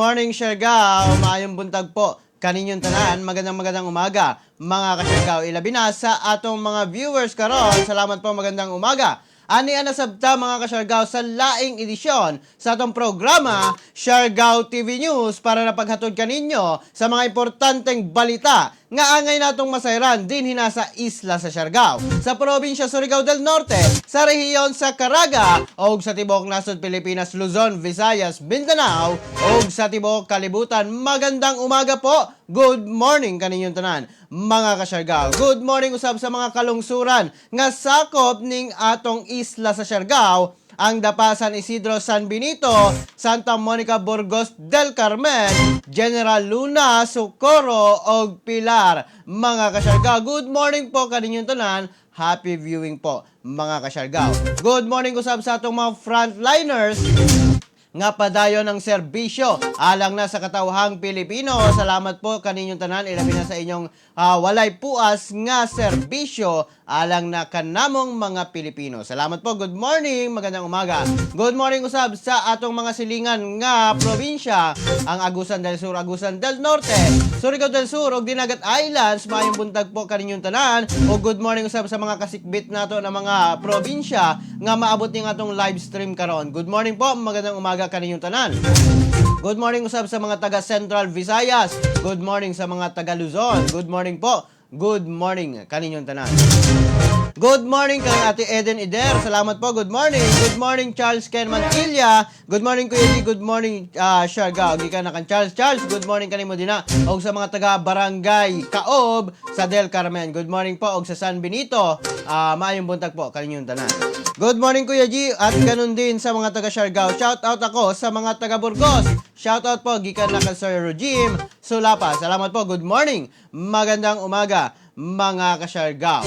morning, Siargao. Maayong buntag po. Kaninyong tanan, magandang umaga. Mga ka-Siargao, ilabi na sa atong mga viewers karon. Salamat po, magandang umaga. Ani ana sabta mga ka-Siargao sa laing edisyon sa atong programa Siargao TV News para napaghatod kaninyo sa mga importanteng balita nga angay natong masayran din hina sa isla sa Siargao, sa probinsya Surigao del Norte, sa rehiyon sa Caraga o sa tibuok nasod Pilipinas, Luzon, Visayas, Mindanao o sa tibuok kalibutan. Magandang umaga po. Good morning kaninyong tanan mga ka-Siargao. Good morning usab sa mga kalungsuran nga sakop ning atong isla sa Siargao, ang Dapasan, Isidro, San Benito, Santa Monica, Burgos del Carmen, General Luna, Socorro ug Pilar. Mga ka-Siargao, good morning po kaninyong tanan. Happy viewing po mga ka-Siargao. Good morning usab sa atong mga frontliners nga padayon ng serbisyo alang na sa katawhang Pilipino. Salamat po kaninyong tanan, ilabi na sa inyong walay puas nga serbisyo alang na kanamong mga Pilipino. Salamat po, good morning, magandang umaga. Good morning usab sa atong mga silingan nga probinsya, ang Agusan del Sur, Agusan del Norte, Surigao del Sur ug Dinagat Islands. Maayong buntag po kaninyong tanan o good morning usab sa mga kasikbit nato na mga probinsya nga maabot ning atong live stream karon. Good morning po, magandang umaga kaninyong tanan. Good morning usab sa mga taga Central Visayas. Good morning sa mga taga Luzon. Good morning po. Good morning kaninyong tanan. Good morning kay Ate Eden Ider. Salamat po. Good morning. Good morning Charles Ken Mantilla. Good morning Kuya G. Good morning Siargao. Gikan na kan Charles. Charles, good morning kanimo dina. Og sa mga taga Barangay Kaob sa Del Carmen. Good morning po og sa San Benito. Maayong buntag po kaninyong tanan. Good morning Kuya G, at ganun din sa mga taga Siargao. Shout out ako sa mga taga Burgos. Shout out po gikan na kay Sir Regime Sulapa. Salamat po. Good morning. Magandang umaga mga ka-Siargao.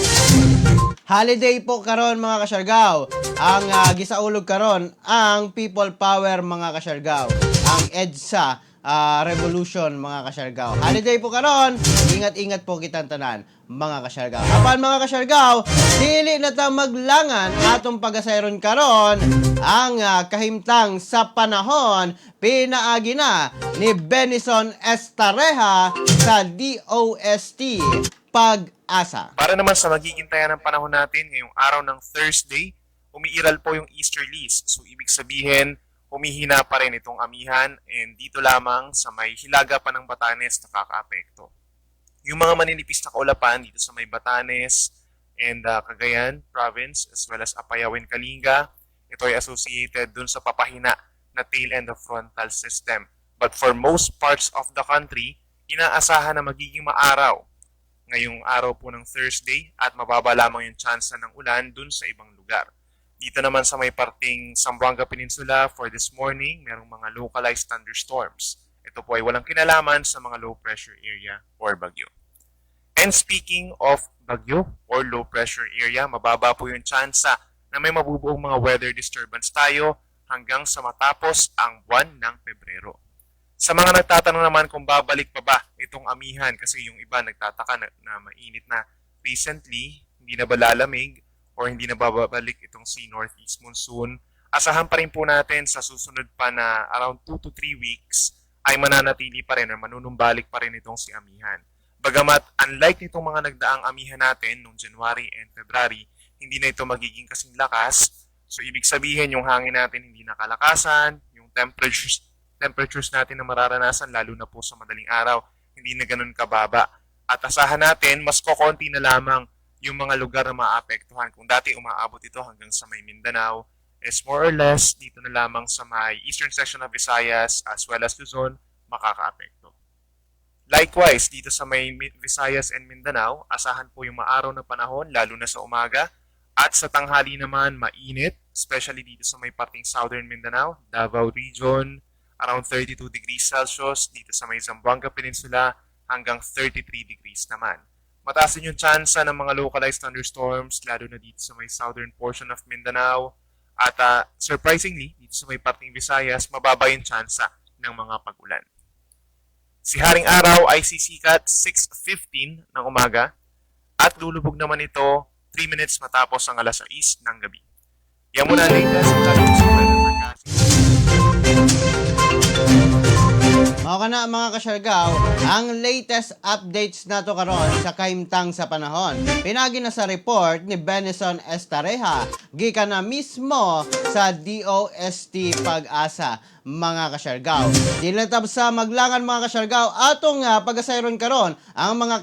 Holiday po karon mga ka-Siargao. Ang gisaulog karon ang People Power mga ka-Siargao. Ang EDSA Revolution mga ka-Siargao. Holiday po karon. Ingat-ingat po kitang tanan mga ka-Siargao. Apan mga ka-Siargao, dili na ta maglangan atong pagasayron karon ang kahimtang sa panahon pinaagi na ni Benison Estareha sa DOST Pag-asa. Para naman sa magiging taya ng panahon natin ngayong araw ng Thursday, umiiral po yung easterlies. So ibig sabihin, humihina pa rin itong amihan, and dito lamang sa may hilaga pa ng Batanes nakakaapekto. Yung mga maninipis na kaulapan dito sa may Batanes and Cagayan province as well as Apayao, Kalinga, ito ay associated dun sa papahina na tail end of frontal system. But for most parts of the country, inaasahan na magiging maaraw ngayong araw po ng Thursday at mababa lamang yung tsansa ng ulan dun sa ibang lugar. Dito naman sa may parting Zamboanga Peninsula for this morning, merong mga localized thunderstorms. Ito po ay walang kinalaman sa mga low pressure area or bagyo. And speaking of bagyo or low pressure area, mababa po yung tsansa na may mabubuong mga weather disturbance tayo hanggang sa matapos ang buwan ng Pebrero. Sa mga nagtatanong naman kung babalik pa ba itong amihan, kasi yung iba nagtataka na mainit na recently, hindi na ba lalamig or hindi na babalik itong si Northeast Monsoon, asahan pa rin po natin sa susunod pa na around 2 to 3 weeks ay mananatili pa rin o manunumbalik pa rin itong si amihan. Bagamat unlike nitong mga nagdaang amihan natin noong January and February, hindi na ito magiging kasing lakas. So ibig sabihin yung hangin natin hindi nakalakasan, yung temperatures natin na mararanasan lalo na po sa madaling araw, hindi na ganun kababa. At asahan natin, mas kokonti na lamang yung mga lugar na maapektuhan. Kung dati umaabot ito hanggang sa may Mindanao, is more or less dito na lamang sa may eastern section of Visayas as well as Luzon makakaapekto. Likewise, dito sa may Visayas and Mindanao, asahan po yung maaraw na panahon lalo na sa umaga at sa tanghali naman mainit, especially dito sa may parting southern Mindanao, Davao region, around 32 degrees Celsius, dito sa may Zamboanga Peninsula hanggang 33 degrees naman. Mataas din yung tsansa ng mga localized thunderstorms lalo na dito sa may southern portion of Mindanao. At surprisingly, dito sa may parting Visayas, mababa yung tsansa ng mga pag-ulan. Si Haring Araw ay sisikat 6:15 ng umaga at lulubog naman ito 3 minutes matapos ang alas 6 ng gabi. Yan muna ang latest. kana mga kasyargaw, ang latest updates nato karon sa kahimtang sa panahon. Pinagi na sa report ni Benison Estareja, gikan na mismo sa DOST Pag-asa mga kasyargaw. Dilatab sa maglangan mga kasyargaw, atong pag-asayron karon ang mga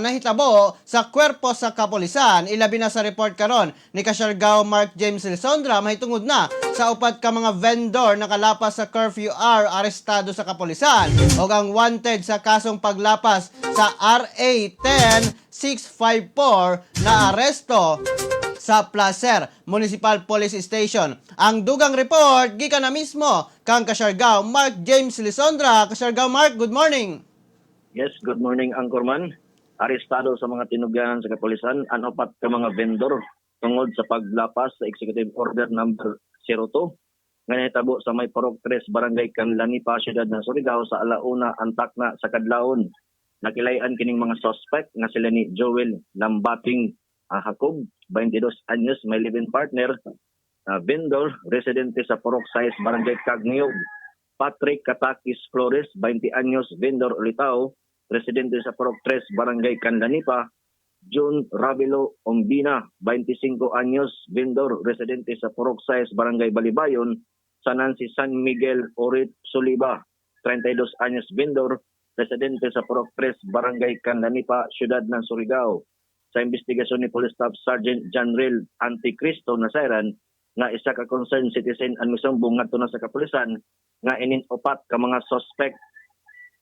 nahitabo sa kwerpo sa kapulisan, ilabi na sa report karon ni kasyargaw Mark James Lisondra, mahitungod na sa upat ka mga vendor na kalapas sa curfew hour arestado sa kapulisan o ang wanted sa kasong paglapas sa RA 10654 na aresto sa Placer Municipal Police Station. Ang dugang report gikan na mismo kang kasyargaw Mark James Lisondra. Kasyargaw Mark, good morning. Yes, good morning, Anchorman. Arestado sa mga tinuganan sa kapulisan ang upat ka mga vendor tungod sa paglapas sa Executive Order number 02 nga nahitabo sa may Purok 3 Barangay Canlanipa, Siyudad ng Surigao sa alauna antak na sa kadlawon. Nakilayan kining mga suspect nga sila ni Joel Lambating Jacob, 22 anyos, may live-in partner, vendor, residente sa Purok 6 Barangay Cagniog. Patrick Katakis Flores, 20 anyos, vendor Ulitao, residente sa Purok 3 Barangay Canlanipa. June Ravelo Ombina, 25 anyos, vendor, residente sa Purok 6 Barangay Balibayon. Sa Nancy San Miguel Orit Soliba, 32 anyos, vendor, residente sa Purok 3 Barangay Canlanipa, Siyudad ng Surigao. Sa investigasyon ni Police Staff Sergeant Janril Anticristo Nasairan nga isa ka concerned citizen ang misumbong ngadto na sa kapulisan nga inin-upat ka mga suspect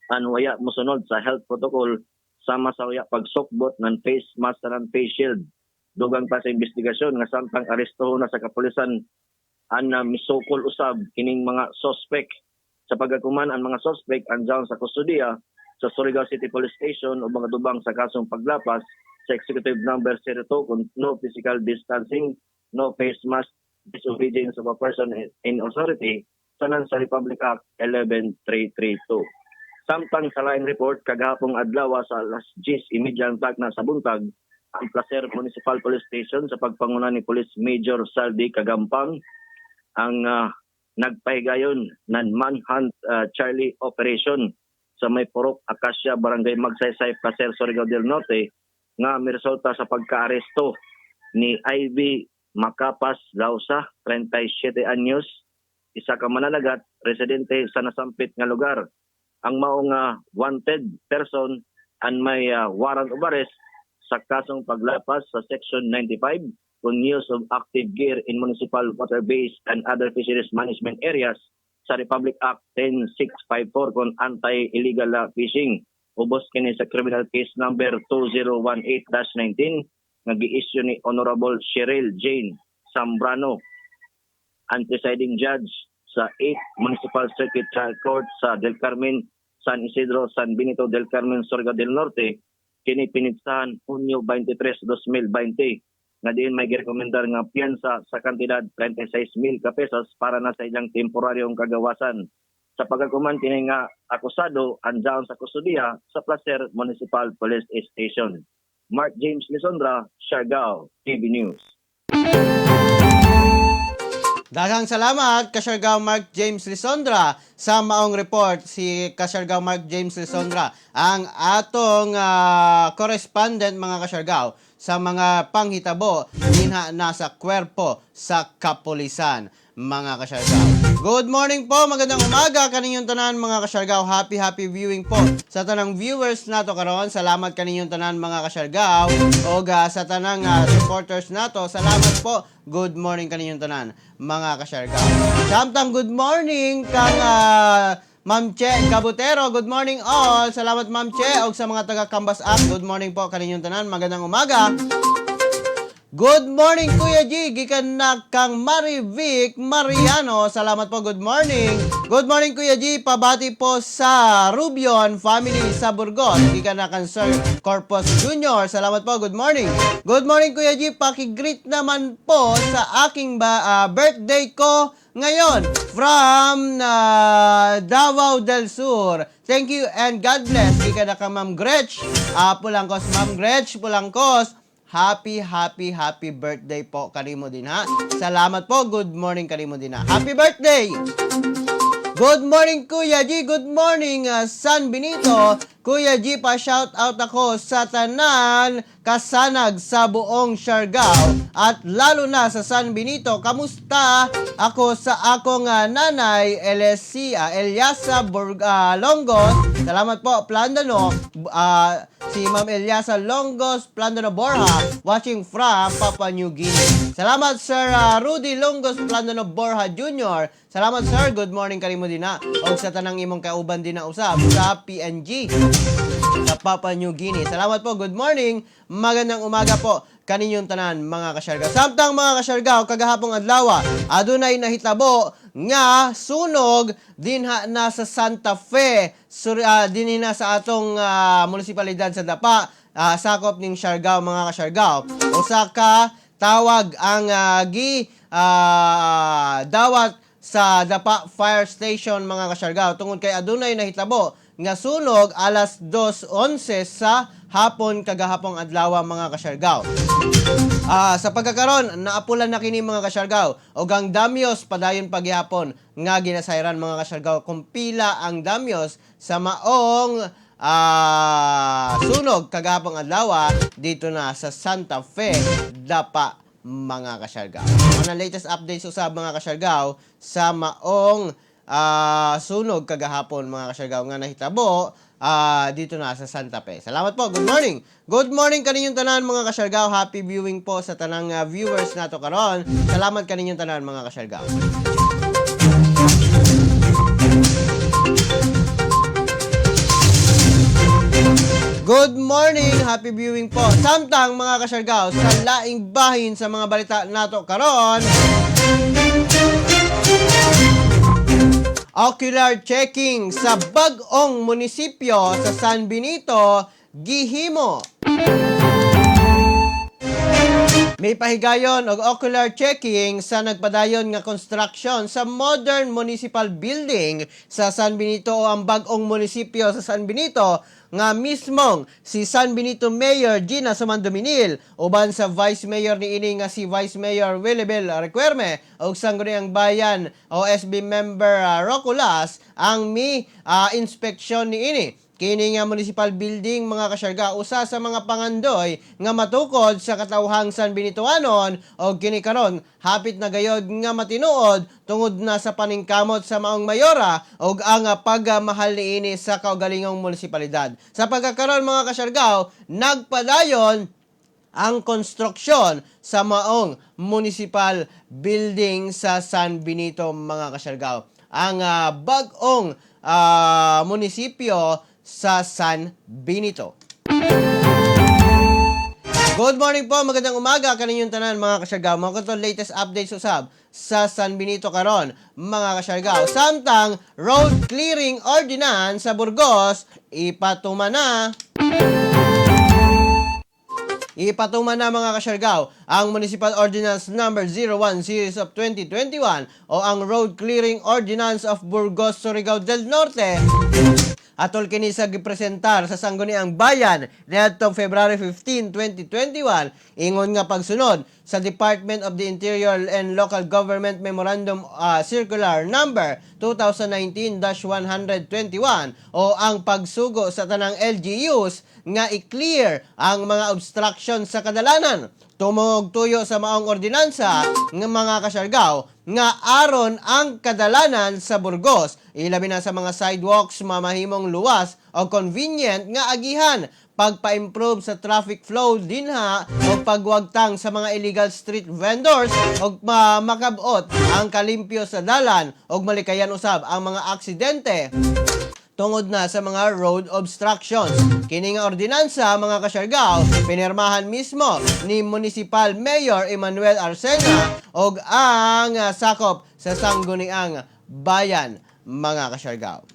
an waya mosunod sa health protocol sama sa waya pagsukbot ng face mask and face shield. Dugang pa sa investigasyon nga samtang aresto na sa kapulisan an misukol usab kining mga suspect. Sa pagakuman ang mga suspect andiyan sa kustudiya sa Surigao City Police Station o mga dubang sa kasong paglapas sa Executive Number 02 kung no physical distancing, no face mask, disobedience of a person in authority, sanan sa Republic Act 11332. Samtang sa line report, kagahapong adlaw sa alas 10:30 na sa buntag, ang Placer Municipal Police Station sa pagpanguna ni Police Major Saldi Kagampang ang nagpahigayon ng manhunt Charlie Operation sa may Purok Acacia, Barangay Magsaysay, Placer, Surigao del Norte nga miresulta sa pagkaaresto ni Ivy Macapas Lausa, 37 anyos, isa ka mananagat, residente sa nasampit nga lugar. Ang maong wanted person and may warrant of arrest sa kasong paglapas sa Section 95 kung use of active gear in municipal water-based and other fisheries management areas sa Republic Act 10654 kung anti-illegal fishing. Ubos kini sa criminal case number 2018-19 nga gi-issue ni Honorable Cheryl Jane Zambrano, ang presiding judge sa 8th Municipal Circuit Trial Court sa Del Carmen, San Isidro, San Benito del Carmen, Surigao del Norte, kini pinitsahan Hunyo 23, 2020 nga diin may girekomendar nga piyansa sa kantidad 36,000 pesos para na sa ilang temporaryong kagawasan. Sa pagkakuman kini nga akusado andiyan sa kustudiya sa Placer Municipal Police Station. Mark James Lisondra, Siargao TV News. Daghang salamat Kasyargaw Mark James Lisondra sa maong report. Si Kasyargaw Mark James Lisondra ang atong correspondent mga Kasyargaw sa mga panghitabo dinha na sa kwerpo sa kapulisan mga Kasyargaw. Good morning po, magandang umaga kaninyong tanan mga Kasyargaw. Happy viewing po sa tanang viewers nato karon. Salamat kaninyong tanan mga Kasyargaw o sa tanang supporters nato. Salamat po. Good morning kaninyong tanan mga Kasyargaw. Samtang good morning kang Ma'am Che Cabutero. Good morning all. Salamat Ma'am Che og sa mga taga Cambas Act. Good morning po kaninyong tanan. Magandang umaga. Good morning Kuya G, gikan na kang Marivic Mariano. Salamat po, good morning. Good morning Kuya G, pabati po sa Rubion family sa Burgos. Gikan na kang Sir Corpus Jr. Salamat po, good morning. Good morning Kuya G, paki-greet naman po sa aking birthday ko ngayon from Davao del Sur. Thank you and God bless. Gikan na kang Ma'am Gretch Pulangkos. Ma'am Gretch Pulangkos, happy birthday po kanimo din ha. Salamat po. Good morning kanimo din ha. Happy birthday! Good morning, Kuya G. Good morning, San Benito. Kuya G, pa-shout out ako sa tanan kasanag sa buong Siargao at lalo na sa San Benito. Kamusta ako sa akong nanay, Eliasa Longos. Salamat po, Plandano. Si Ma'am Eliasa Longos, Plandano Borja, watching from Papua New Guinea. Salamat, Sir Rudy Longos, Plandano Borja Jr. Salamat, sir. Good morning kanimo din na. O sa tanang imong kauban din na usab sa PNG sa Papua New Guinea. Salamat po. Good morning. Magandang umaga po kaninyong tanan mga kasyargaw. Samtang mga kasyargaw, kagahapong adlaw, adunay nahitabo nga sunog dinha na sa Santa Fe. Dinhi na sa atong munisipalidad sa Dapa, sakop ning Siargao mga kasyargaw. Usa ka tawag ang dawat sa Dapa Fire Station mga kasyargaw tungod kay adunay nahitabo nga sunog alas 2:11 sa hapon kagahapong adlaw mga kasyargaw. Sa pagkakaron naapulan na kini mga kasyargaw og ang damyos padayon pagyapon nga ginasayran mga kasyargaw kung pila ang damyos sa maong sunog kagahapong adlaw dito na sa Santa Fe, Dapa mga kasyargaw. Ang latest updates usab mga kasyargaw sa maong sunog kagahapon mga kasyargaw nga nahitabo dito na sa Santa Fe. Salamat po. Good morning. Good morning kaninyong tanan mga kasyargaw. Happy viewing po sa tanang viewers nato karon. Salamat kaninyong tanan mga kasyargaw. Good morning, happy viewing po. Samtang mga kasyargaw, sa laing bahin sa mga balita nato karon. Ocular checking sa bag-ong munisipyo sa San Benito, gihimo. May pahigayon og ocular checking sa nagpadayon nga construction sa modern municipal building sa San Benito o ang bag-ong munisipyo sa San Benito nga mismong si San Benito Mayor Gina Sumandominil uban sa Vice Mayor ni ini nga si Vice Mayor Willibel Requerme o Sangguniang Bayan OSB member Roculas ang inspeksyon ni ini. Kini nga municipal building mga kasyarga usa sa mga pangandoy nga matukod sa katawhang San Benitoanon o kini karon hapit na gayod nga matinuod tungod na sa paningkamot sa maong mayora o ang pagmahal niini sa kaugalingong munisipalidad. Sa pagkakaron mga kasyarga, nagpadayon ang konstruksyon sa maong municipal building sa San Benito mga kasyarga. Ang bag-ong munisipyo sa San Benito. Good morning po, magandang umaga kaninyong tanan mga kasyargaw. Mga katong latest updates usab sa San Benito karon mga kasyargaw. Samtang road clearing ordinance sa Burgos ipatuma na mga kasyargaw ang Municipal Ordinance Number 01 Series of 2021 o ang Road Clearing Ordinance of Burgos, Surigao del Norte atol kini sa gipresentar sa Sangguniang Bayan niadtong February 15, 2021 ingon nga pagsunod sa Department of the Interior and Local Government Memorandum Circular Number 2019-121 o ang pagsugo sa tanang LGUs nga i-clear ang mga obstruction sa kadalanan. Tumog tuyo sa maong ordinansa ng mga kasyargaw nga aron ang kadalanan sa Burgos, ilabi na sa mga sidewalks mamahimong luwas o convenient nga agihan, pagpa-improve sa traffic flow dinha o pagwagtang sa mga illegal street vendors o makabot ang kalimpyo sa dalan o malikayan usab ang mga aksidente tungod na sa mga road obstructions. Kini nga ordinansa mga kasyargaw pinirmahan mismo ni Municipal Mayor Emmanuel Arcena og ang sakop sa Sangguniang Bayan mga kasyargaw.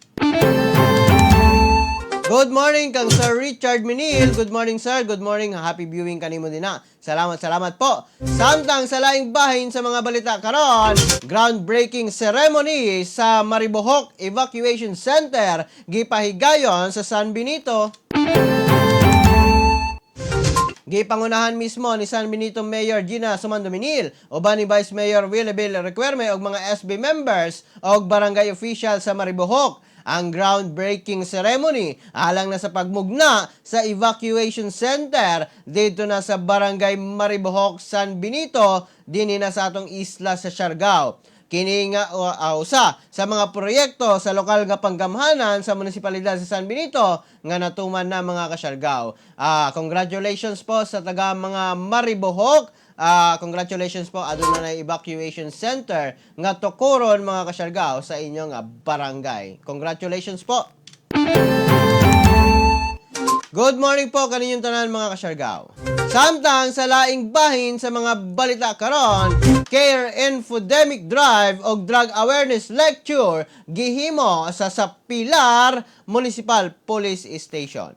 Good morning kang Sir Richard Minil. Good morning sir. Good morning. Happy viewing kanimo din na. Salamat po. Samtang sa laing bahin sa mga balita karon, groundbreaking ceremony sa Maribohok Evacuation Center gipahigayon sa San Benito. Gipangunahan mismo ni San Benito Mayor Gina Sumandominil uban ni Vice Mayor Willeville Requerme og mga SB members og barangay official sa Maribohok ang groundbreaking ceremony alang na sa pagmugna sa evacuation center dito na sa barangay Maribohok, San Benito dinhi na sa atong isla sa Siargao. Kini nga usa sa mga proyekto sa lokal nga panggamhanan sa munisipalidad sa San Benito nga natuman na mga kasyargao. Congratulations po sa taga mga Maribohok. Congratulations po aduna na evacuation center nga tukuron mga kasyargao sa inyong barangay. Congratulations po. Good morning po kaninyong tanan mga kasyargao. Samtang sa laing bahin sa mga balita karon, Care Infodemic Drive o Drug Awareness Lecture gihimo sa Pilar Municipal Police Station.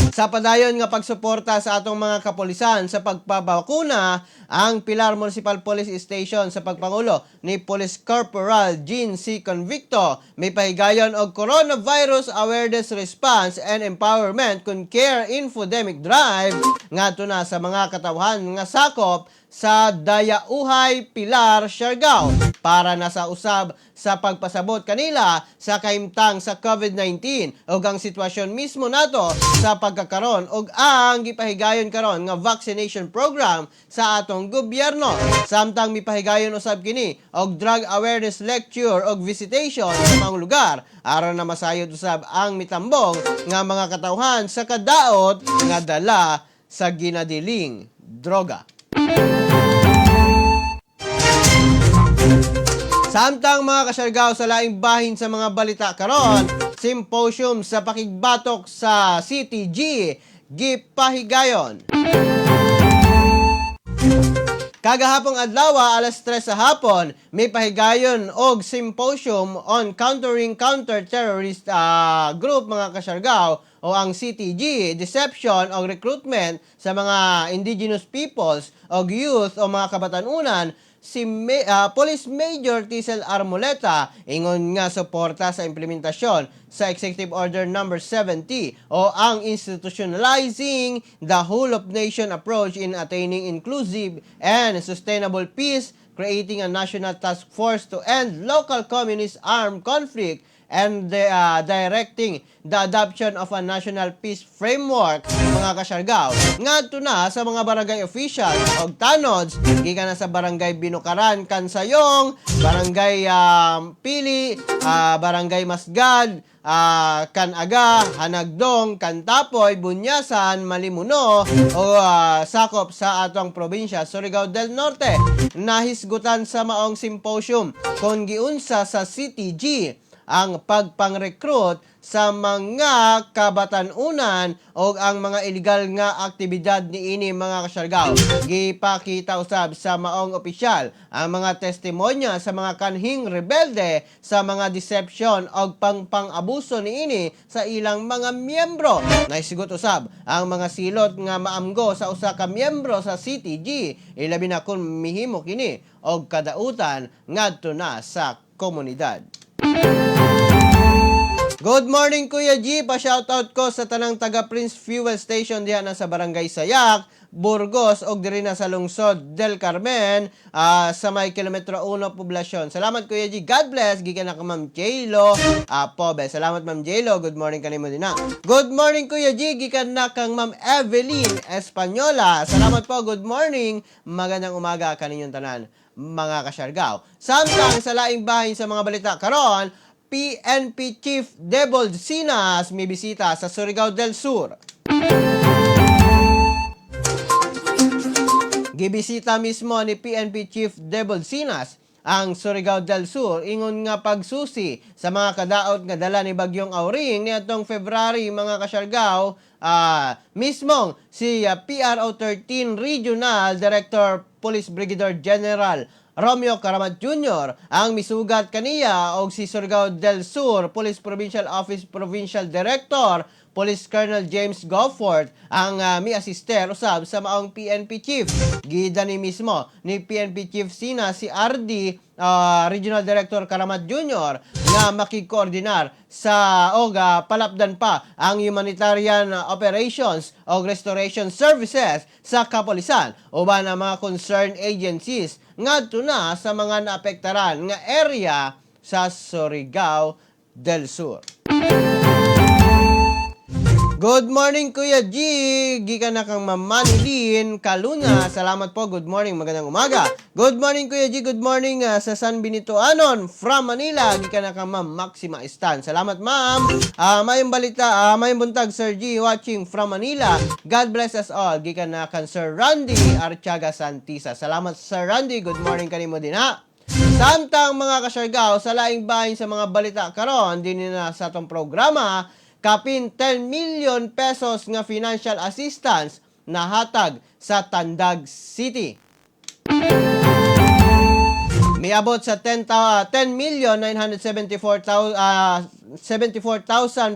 Sa padayon nga pagsuporta sa atong mga kapulisan sa pagpabakuna, ang Pilar Municipal Police Station sa pagpangulo ni Police Corporal Jean C. Convicto may pahigayon og Coronavirus Awareness Response and Empowerment kun Care Infodemic Drive ngadto na sa mga katawhan nga sakop sa Dayauhay, Pilar, Siargao para na sa usab sa pagpasabot kanila sa kahimtang sa COVID-19 ug ang sitwasyon mismo nato sa pagkakaron ug ang gipahigayon karon nga vaccination program sa atong gobyerno. Samtang mipahigayon usab kini og drug awareness lecture ug visitation sa mga lugar aron na masayod usab ang mitambong nga mga katawhan sa kadaot nga dala sa ginadiling droga. Samtang mga kasyargao sa laing bahin sa mga balita karon, symposium sa pakigbatok sa CTG gipahigayon. Kagahapong adlaw alas 3 sa hapon, may pahigayon og symposium on countering counter-terrorist group mga kasyargao o ang CTG, deception o recruitment sa mga indigenous peoples o youth o mga kabatanunan. Si Police Major Tisel Armoleta ingon nga suporta sa implementasyon sa Executive Order No. 70 o ang institutionalizing the whole of nation approach in attaining inclusive and sustainable peace, creating a national task force to end local communist armed conflict, and directing the adoption of a national peace framework mga kasyargao ngadto na sa mga barangay officials og tanods gikan na sa barangay Binukaran, Kansayong, barangay Pili, barangay Masgad, Kanaga, Hanagdong, Kantapoy, Bunyasan, Malimuno o sakop sa atong probinsya Surigao del Norte. Nahisgutan sa maong symposium kung giunsa sa CTG ang pagpang-recruit sa mga kabatanunan o ang mga illegal nga aktibidad niini mga kasyargao. Gipakita usab sa maong opisyal ang mga testimonya sa mga kanhing rebelde sa mga deception o pang-abuso niini sa ilang mga miyembro. Naisigot usab ang mga silot nga maamgo sa usa ka miyembro sa CTG ilabi na kun mihimo kini og kadautan ngadto na sa komunidad. Good morning Kuya G, pa-shoutout ko sa tanang taga Prince Fuel Station diha na sa Barangay Sayak, Burgos og diri na sa lungsod del Carmen sa may kilometro 1 poblasyon. Salamat Kuya G. God bless. Gikan na ka Ma'am Jaylo Pobe. Salamat Ma'am Jaylo. Good morning kanimo din na. Good morning Kuya G. Gikan na kang Ma'am Evelyn Española. Salamat po. Good morning. Magandang umaga kaninyong tanan mga kasyargao. Samtang sa laing bahin sa mga balita karon, PNP Chief Debold Sinas may bisita sa Surigao del Sur. Gibisita mismo ni PNP Chief Debold Sinas ang Surigao del Sur ingon nga pagsusi sa mga kadaot nga dala ni Bagyong Auring niadtong February mga kasyargao. Mismong si PRO 13 Regional Director Police Brigadier General Romeo Karamat Jr. ang misugat kaniya og si Surigao del Sur Police Provincial Office Provincial Director Police Colonel James Gofford ang mi-assister usab sa maong PNP Chief. Gida ni mismo ni PNP Chief Sina si RD Regional Director Karamat Jr. nga makikoordinar sa palapdan pa ang humanitarian operations o restoration services sa kapolisan uban ang mga concerned agencies ngadto na sa mga naapektaran nga area sa Surigao del Sur. Good morning, Kuya G. Gikan na kang Mamanilin Kaluna. Salamat po. Good morning. Magandang umaga. Good morning, Kuya G. Good morning sa San Benito Anon from Manila. Gikan na kang Ma'am Maxima Stan. Salamat, Ma'am. Mayong balita, mayong buntag, Sir G. Watching from Manila. God bless us all. Gikan na kang Sir Randy Archaga Santisa. Salamat, Sir Randy. Good morning kanimo din, ha. Samtang mga kasyargaw, sa laing bahin sa mga balita karon, din na sa atong programa, kapin 10 million pesos nga financial assistance na hatag sa Tandag City. Miabot sa 10,974,000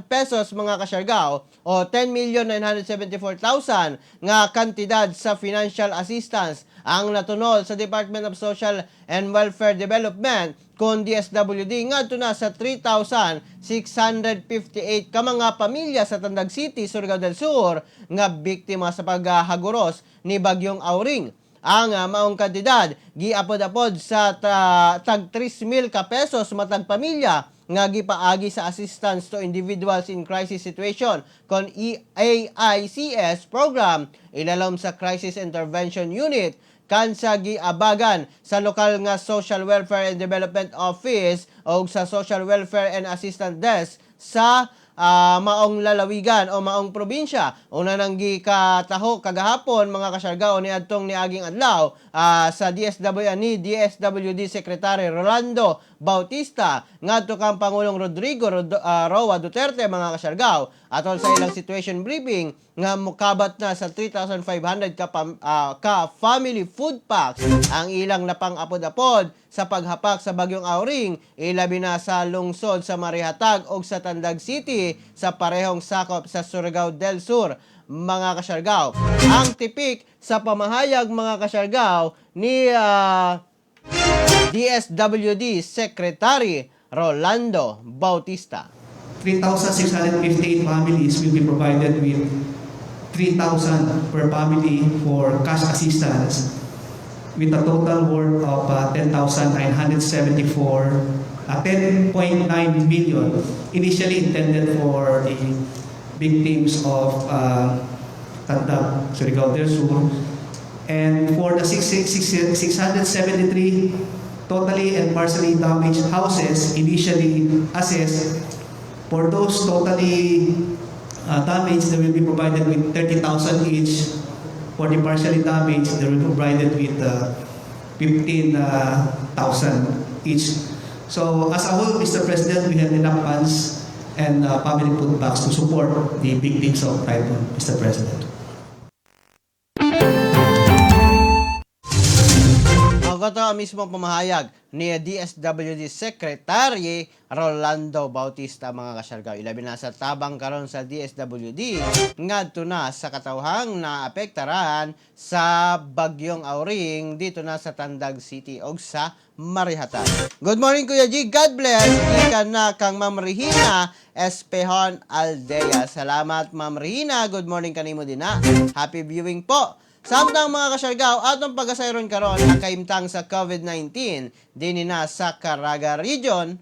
pesos mga kasyargaw o 10,974,000 nga kantidad sa financial assistance ang natunol sa Department of Social and Welfare Development kung DSWD ngadto na sa 3,658 ka mga pamilya sa Tandag City, Surigao del Sur nga biktima sa paghaguros ni Bagyong Auring. Ang maong kantidad giapod-apod sa tag 3,000 ka pesos matag pamilya nga gipaagi sa assistance to individuals in crisis situation kon AICS program ilalom sa Crisis Intervention Unit kansa giabagan sa lokal nga Social Welfare and Development Office o sa Social Welfare and Assistance Desk sa maong lalawigan o maong probinsya. Una nang gikataho kagahapon mga kasyargao ni adtong niaging adlaw sa DSWD Secretary Rolando Bautista ngadto kang Pangulong Rodrigo Roa Duterte mga kasyargao atol sa ilang situation briefing nga mukabat na sa 3,500 ka family food packs ang ilang napang-apod-apod sa paghapak sa Bagyong Auring, ilabi na sa lungsod sa Marihatag o sa Tandag City sa parehong sakop sa Surigao del Sur, mga kasyargao. Ang tipik sa pamahayag mga kasyargao ni DSWD Secretary Rolando Bautista. 3,658 families will be provided with 3,000 per family for cash assistance with a total worth of 10,974, 10.9 million initially intended for the victims of Tandag, Surigao del Sur, and for the 673 totally and partially damaged houses initially assessed. For those totally damaged, they will be provided with 30,000 each. For the partially damaged, they will be provided with 15,000 each. So, as a whole, Mr. President, we have enough funds and family food packs to support the victims of typhoon, Mr. President. Ang mismo pamahayag ni DSWD Secretary Rolando Bautista mga kasyargao. Ilabi na sa tabang karon sa DSWD ngadto na sa katawhang naapektaran sa Bagyong Auring dito na sa Tandag City o sa Marihatag. Good morning Kuya G. God bless. Ikan na kang Ma'am Regina Espehon Aldea. Salamat Ma'am Regina. Good morning kanimo din na. Happy viewing po. Samtang mga kasyargao, atong pag-asayron karon ang kaimtang sa COVID-19 din na sa Caraga Region.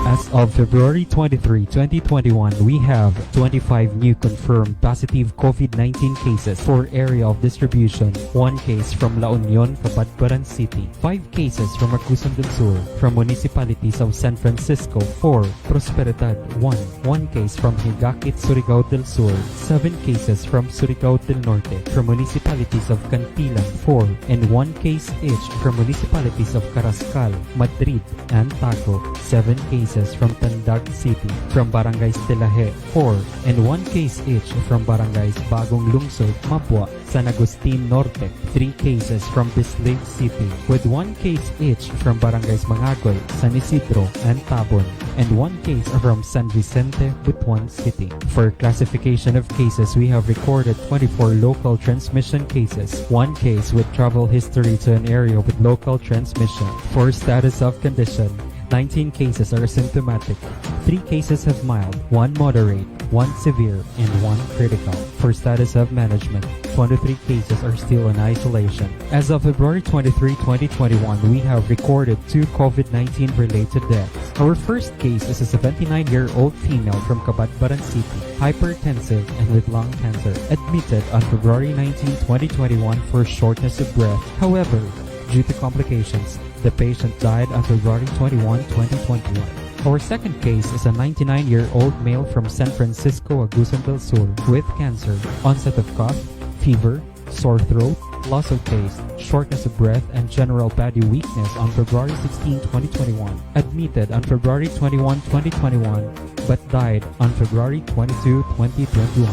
As of February 23, 2021, we have 25 new confirmed positive COVID-19 cases for area of distribution. 1 case from La Union, Cabadbaran City. 5 cases from Agusan del Sur, from municipalities of San Francisco. 4, Prosperidad. 1 case from Higakit, Surigao del Sur. 7 cases from Surigao del Norte, from municipalities of Cantilan. 4, and 1 case each from municipalities of Carrascal, Madrid, and Taco. 7 cases cases from Tandag City, from Barangays Tilahe, 4, and 1 case each from Barangays Bagong Lungsod, Mapua, San Agustin Norte, 3 cases from Bislig City, with 1 case each from Barangays Mangagoy, San Isidro, and Tabon, and 1 case from San Vicente, Butuan City. For classification of cases, we have recorded 24 local transmission cases, 1 case with travel history to an area with local transmission. For status of condition, 19 cases are symptomatic, 3 cases have mild, 1 moderate, 1 severe, and 1 critical. For status of management, 23 cases are still in isolation. As of February 23, 2021, we have recorded 2 COVID-19 related deaths. Our first case is a 79-year-old female from Cabatbaran City, hypertensive and with lung cancer, admitted on February 19, 2021 for shortness of breath. However, due to complications, the patient died on February 21, 2021. Our second case is a 99-year-old male from San Francisco, Agusan del Sur, with cancer, onset of cough, fever, sore throat, loss of taste, shortness of breath, and general body weakness on February 16, 2021. Admitted on February 21, 2021, but died on February 22, 2021.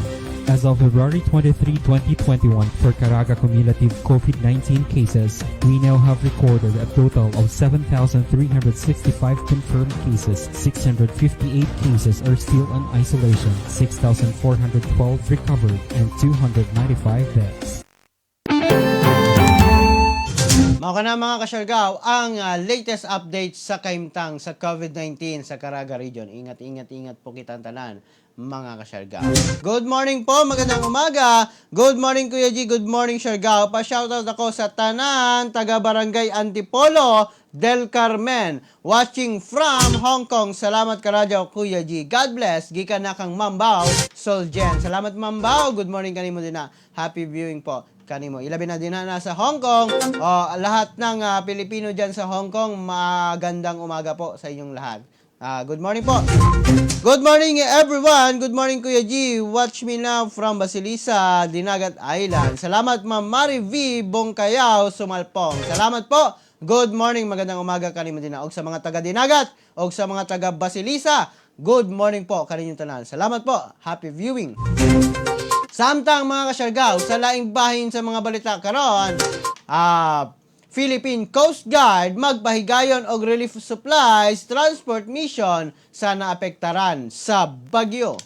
As of February 23, 2021, for Caraga cumulative COVID-19 cases, we now have recorded a total of 7,365 confirmed cases, 658 cases are still in isolation, 6,412 recovered, and 295 deaths. Mao na mga kasyargaw ang latest update sa kaimtang sa COVID-19 sa Caraga Region. Ingat po kitang tanan mga kasyargaw. Good morning po, magandang umaga. Good morning Kuya G, good morning Siargao. Pa-shoutout ako sa tanan taga Barangay Antipolo del Carmen, watching from Hong Kong. Salamat karadyo Kuya G. God bless. Gikan na kang Mambaw Soljen. Salamat Mambaw. Good morning kanimo din na. Happy viewing po kanimo. Ilabi na din na sa Hong Kong. Lahat ng Pilipino dyan sa Hong Kong, magandang umaga po sa inyong lahat. Good morning po. Good morning everyone. Good morning Kuya G. Watch me now from Basilisa, Dinagat Island. Salamat Ma'am Mari V. Bongkayaw, Sumalpong. Salamat po. Good morning. Magandang umaga kanimo din na. Og sa mga taga Dinagat, og sa mga taga Basilisa, good morning po kaninyong tanan. Salamat po. Happy viewing. Samtang mga kasyargaw, sa laing bahin sa mga balita karon, Philippine Coast Guard magpahigayon og relief supplies transport mission sa naapektaran sa bagyo.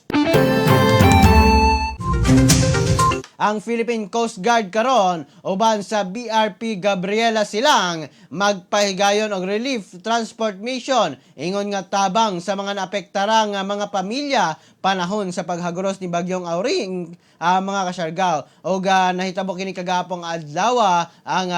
Ang Philippine Coast Guard karon uban sa BRP Gabriela Silang magpahigayon og relief transport mission ingon nga tabang sa mga naapektarang mga pamilya panahon sa paghaguros ni bagyong Auring. Mga kasyargaw og nahitabo kini kagapong adlaw ang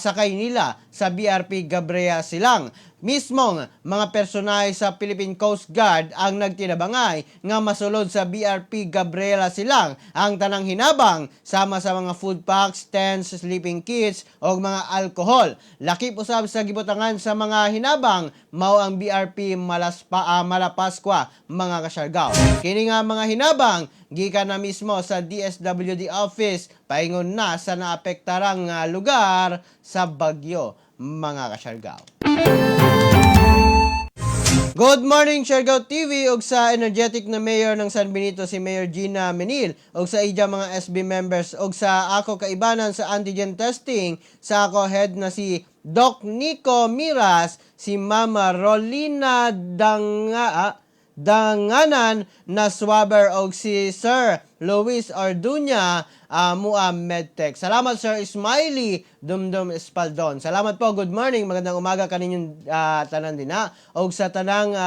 sakay nila sa BRP Gabriela Silang. Mismong mga personay sa Philippine Coast Guard ang nagtinabangay nga masulod sa BRP Gabriela Silang ang tanang hinabang sama sa mga food packs, tents, sleeping kits o mga alcohol. Lakip usab sa gibutangan sa mga hinabang mao ang BRP Malapaskwa mga kasyargaw. Kini nga mga hinabang gikan na mismo sa DSWD office paingon na sa naapektarang lugar sa bagyo mga kasyargaw. Good morning Siargao TV ug sa energetic na mayor ng San Benito si Mayor Gina Menil ug sa ija mga SB members ug sa ako kaibanan sa antigen testing sa ako head na si Doc Nico Miras, si Mama Rolina Danganan na swabber og si Sir Luis Orduña Mua Medtech. Salamat Sir Smiley Dumdum Espaldon. Salamat po. Good morning. Magandang umaga kaninyong tanan din na. Og sa tanang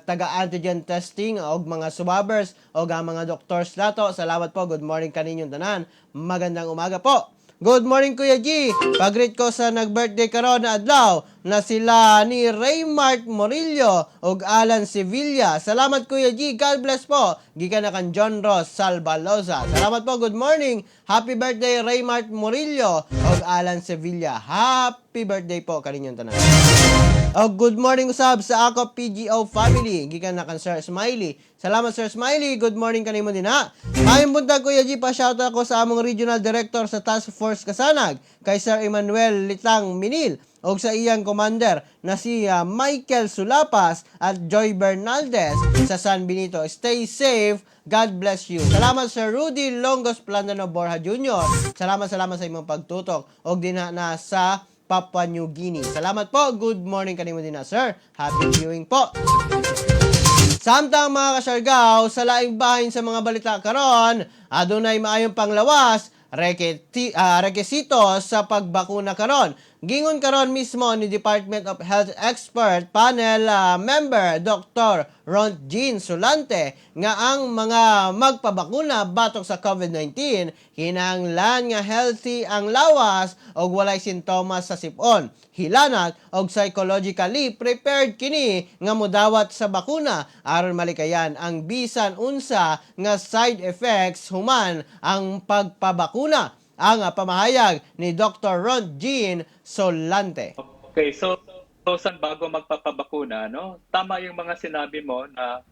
taga-antigen testing og mga swabbers og mga doctors nato. Salamat po. Good morning kaninyong tanan. Magandang umaga po. Good morning Kuya G. Pag-greet ko sa nag-birthday karon na adlaw na sila ni Raymart Morillo ug Alan Sevilla. Salamat Kuya G. God bless po. Gikan na kan John Ross Salbaloza. Salamat po. Good morning. Happy birthday Raymart Morillo ug Alan Sevilla. Happy birthday po kaninyong tanan. Good morning usab sa ako PGO family. Gikan na kan Sir Smiley. Salamat Sir Smiley. Good morning kanimo din ha. Ayong buntag Kuya G, pa-shout ako sa among regional director sa Task Force Kasanag, kay Sir Emmanuel Litang Minil, o sa iyang commander na si Michael Sulapas at Joy Bernaldez sa San Benito. Stay safe. God bless you. Salamat Sir Rudy Longos Plandano Borja Jr. Salamat sa imong pagtutok. Og din na sa Papua New Guinea. Salamat po. Good morning kanimo din na, sir. Happy viewing po. Samtang mga kasyargaw, sa laing bahin sa mga balita karon, adunay maayong panglawas, rekisito sa pagbakuna karon. Gingon karon mismo ni Department of Health Expert Panel member Dr. Ron Jean Solante nga ang mga magpabakuna batok sa COVID-19 kinahanglan nga healthy ang lawas og walay sintomas sa sipon, hilanat og psychologically prepared kini nga modawat sa bakuna aron malikayan ang bisan unsa nga side effects human ang pagpabakuna. Ang pamahayag ni Dr. Ron Jean Solante. Okay, so san bago magpapabakuna, no? Tama yung mga sinabi mo na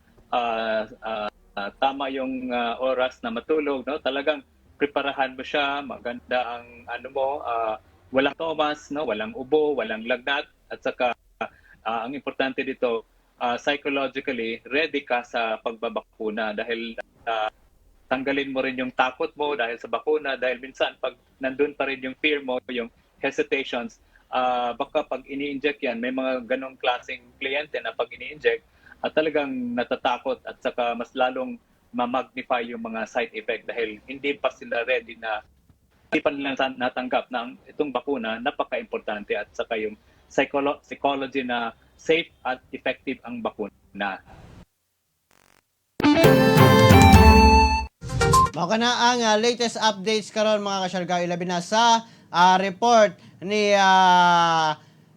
tama yung oras na matulog, no? Talagang preparahan mo siya, maganda ang walang tomas, no? Walang ubo, walang lagnat, at saka ang importante dito, psychologically ready ka sa pagbabakuna dahil tanggalin mo rin yung takot mo dahil sa bakuna, dahil minsan pag nandun pa rin yung fear mo, yung hesitations, baka pag ini-inject yan, may mga ganong klaseng kliyente na pag ini-inject, talagang natatakot at saka mas lalong ma-magnify yung mga side effect dahil hindi pa sila ready na, hindi pa nila natanggap na itong bakuna, napaka-importante at saka yung psychology na safe at effective ang bakuna. Mao kana ang latest updates karon mga kasyargaw, ilabi na sa report ni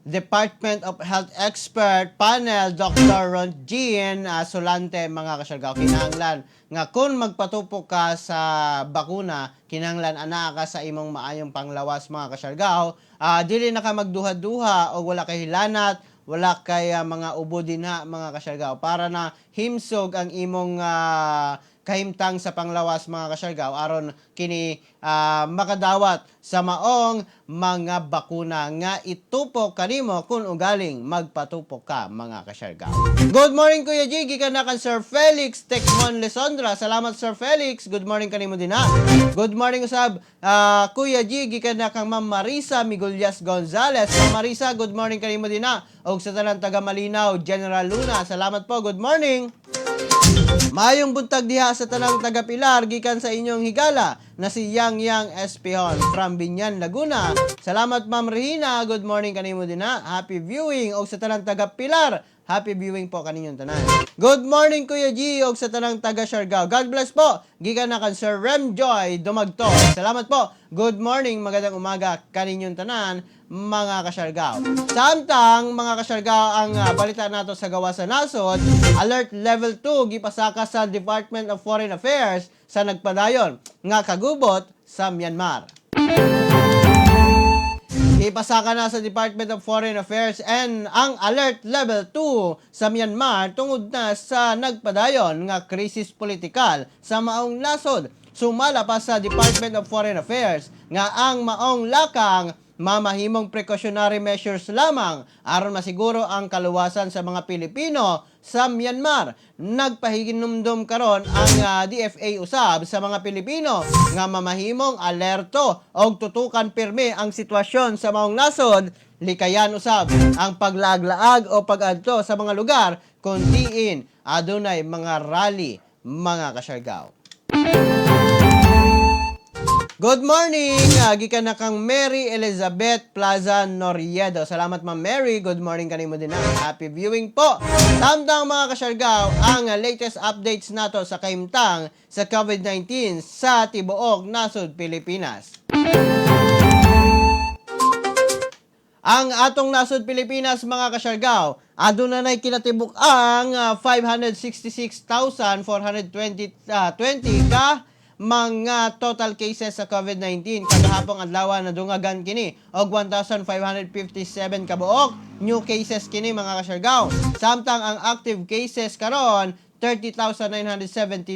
Department of Health Expert Panel Dr. Ron Jean Solante mga kasyargaw. Kinahanglan nga kung magpatupok ka sa bakuna, kinahanglan ana ka sa imong maayong panglawas mga kasyargaw. Dili na ka magduha-duha o wala kay hilanat, wala kay mga ubo dinha mga kasyargaw, para na himsog ang imong kahimtang sa panglawas mga kasyargaw aron kini makadawat sa maong mga bakuna nga itupok kanimo kung ugaling magpatupok ka mga kasyargaw. Good morning Kuya G, gikan na kan Sir Felix Tecmon Lesondra. Salamat Sir Felix. Good morning kanimo din ha. Good morning usab Kuya G, gikan na kang Ma'am Marisa Migullas Gonzales. Ma'am Marisa, good morning kanimo din ha. Og sa tanan taga Malinaw, General Luna. Salamat po. Good morning. Mayong buntag diha sa tanang taga-Pilar gikan sa inyong higala na si Yang Espihon from Binyan, Laguna. Salamat Ma'am Regina, good morning kanimo din ha. Happy viewing og sa tanang taga-Pilar. Happy viewing po kaninyong tanan. Good morning Kuya G og sa tanang taga-Siargao. God bless po. Gikan na kan Sir Rem Joy Dumagto. Salamat po. Good morning, magandang umaga kaninyong tanan mga kasyargaw. Samtang mga kasyargaw, ang balita nato sa gawa sa nasod, alert level 2 gipasaka sa Department of Foreign Affairs sa nagpadayon nga kagubot sa Myanmar. Ipasaka na sa Department of Foreign Affairs and ang alert level 2 sa Myanmar tungod na sa nagpadayon nga krisis politikal sa maong nasod. Sumala pa sa Department of Foreign Affairs nga ang maong lakang mamahimong precautionary measures lamang aron masiguro ang kaluwasan sa mga Pilipino sa Myanmar. Nagpahiginumdum karon ang DFA usab sa mga Pilipino nga mamahimong alerto og tutukan pirme ang sitwasyon sa maong nasod, likayan usab ang paglaglaag o pag-adto sa mga lugar kung diin adunay mga rally mga kasyargaw. Good morning! Gikan na kang Mary Elizabeth Plaza Noriedo. Salamat Ma'am Mary. Good morning kanimo din. Happy viewing po. Samtang mga kasyargaw, ang latest updates nato sa kaimtang sa COVID-19 sa tibuok nasod Pilipinas. Ang atong nasod Pilipinas mga kasyargaw, adunay kinatibuk ang 566,420 ka mga total cases sa COVID-19 kagahapong adlaw na dungagan kini og 1,557 kabuok new cases kini mga kasyargaw. Samtang ang active cases karon 30,970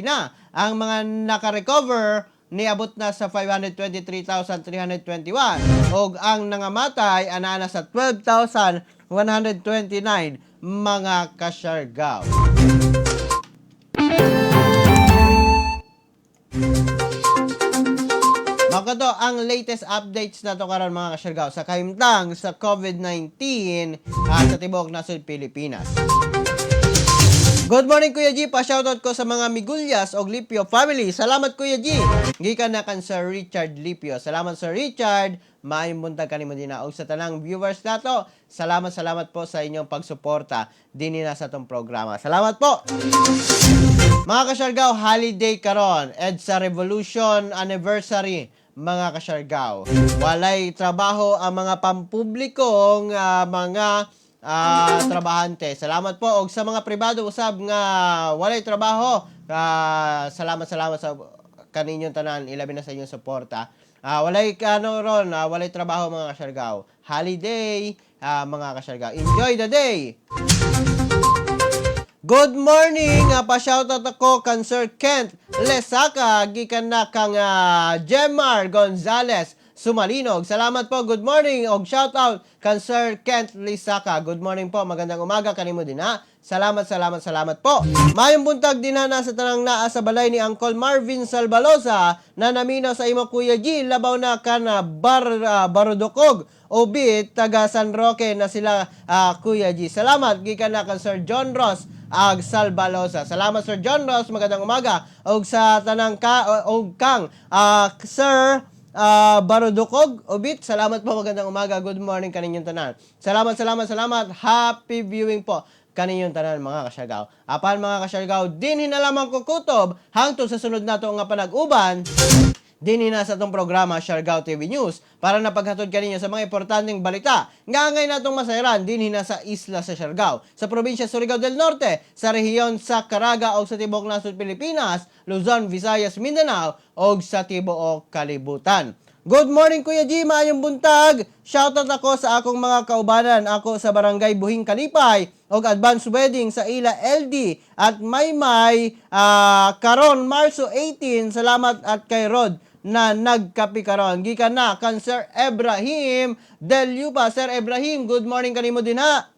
na. Ang mga naka-recover niabot na sa 523,321 ug ang nangamatay ana sa 12,129 mga kasyargaw. Makato ang latest updates na to karon mga kasyargaw sa kahimtang sa COVID-19 sa tibuok nasod Pilipinas. Good morning Kuya G, pa-shoutout ko sa mga Migulyas o Lipio family. Salamat Kuya G. Gikan na kan Sir Richard Lipio. Salamat Sir Richard. Maayong buntag kanimo din og sa tanang viewers nato. Salamat po sa inyong pagsuporta dinhi na sa tong programa. Salamat po. Mga kasyargaw, holiday karon EDSA Revolution Anniversary. Mga kasyargaw, walay trabaho ang mga pampublikong mga trabahante. Salamat po og sa mga pribado usab nga walay trabaho. Salamat sa kaninyong tanan, ilabi na sa inyong suporta. Walay walay trabaho mga kasyargaw. Holiday mga kasyargaw. Enjoy the day. Good morning, pa-shoutout ako kan Sir Kent Lesaka, gikan na kang Jemar Gonzales Sumalinog. Salamat po, good morning, og shoutout kan Sir Kent Lesaka. Good morning po, magandang umaga kanimo din ha. Salamat po. Mayong buntag din na sa tanang naa sa balay ni Uncle Marvin Salbalosa na naminaw sa imo Kuya G, labaw na kan Barudokog Obit, taga San Roque na sila Kuya G. Salamat, gikan na kan Sir John Ross ag Salbalosa. Salamat Sir John Ross, magandang umaga. Og sa tanang kang Sir Barudokog Obit, salamat po, magandang umaga. Good morning kaninyong tanan. Salamat. Happy viewing po kaninyong tanan mga kasyargaw. Apan mga kasyargaw, dinhi na lamang kukutob hangtod sa sunod nato nga panag-uban dinhi na sa tong programa Siargao TV News para napaghatod kaninyo sa mga importanteng balita nga ngay natong masayran dinhi na sa isla sa Siargao, sa probinsya Surigao del Norte, sa rehiyon sa Caraga o sa tibuok nasod Pilipinas, Luzon, Visayas, Mindanao o sa tibuok kalibutan. Good morning Kuya G, maayong buntag. Shoutout ako sa akong mga kaubanan, ako sa Barangay Buhing Kalipay og advance wedding sa ila LD at Maymay karon Marso 18. Salamat at kay Rod na nagkapi karon. Gikan na kan Sir Ibrahim Del Yupa. Sir Ibrahim, good morning kanimo din ha.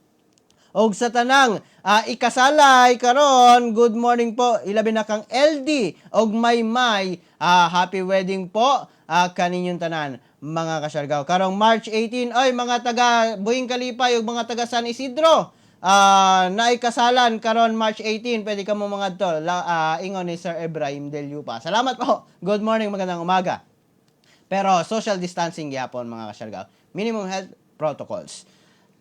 Og sa tanang ikasalay karon, good morning po, ilabi na kang LD og Maymay. Happy wedding po kaninyong tanan mga kasyargaw. Karong March 18, ay mga taga Buhing Kalipay ug mga taga San Isidro, naikasalan karon March 18, pwede ka mo mga to ingon ni Sir Ibrahim Del Yupa. Salamat po. Good morning, magandang umaga. Pero social distancing gyapon mga kasyargaw. Minimum health protocols.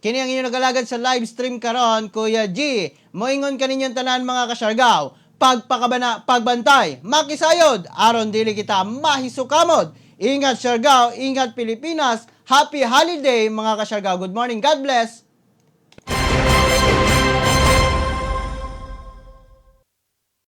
Kini ang inyong nagalagad sa live stream karon, Kuya G. Moingon kaninyong tanan mga kasyargaw, pagpakabana, pagbantay, makisayod, aron dili kita mahisukamod. Ingat Siargao, ingat Pilipinas. Happy holiday mga kasyargao. Good morning, God bless.